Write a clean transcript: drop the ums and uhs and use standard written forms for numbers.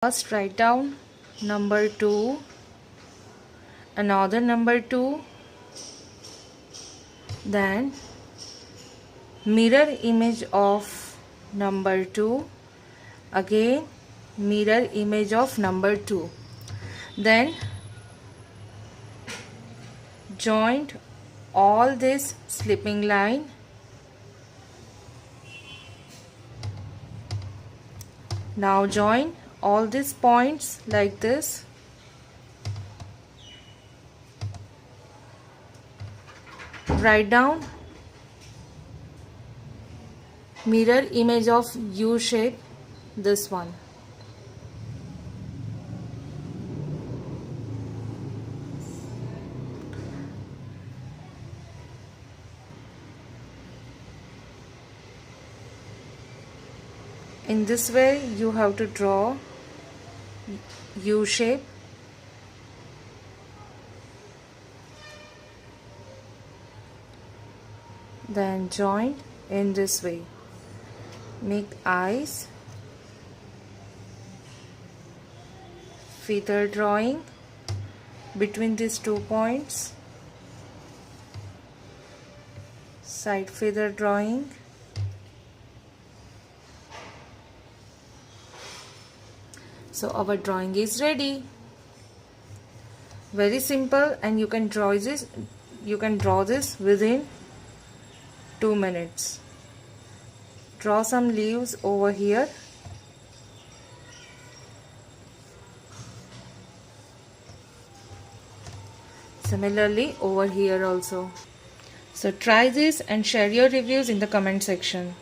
First write down number 2, another number 2, then mirror image of number 2, again mirror image of number 2, then join all this slipping line, now join all these points like this. Write down mirror image of U shape, this one. In this way you have to draw U shape. Then join in this way. Make eyes, feather drawing between these 2 points, side feather drawing, so our drawing is ready. Very simple, and you can draw this within 2 minutes. Draw some leaves over here. Similarly over here also. So try this and share your reviews in the comment section.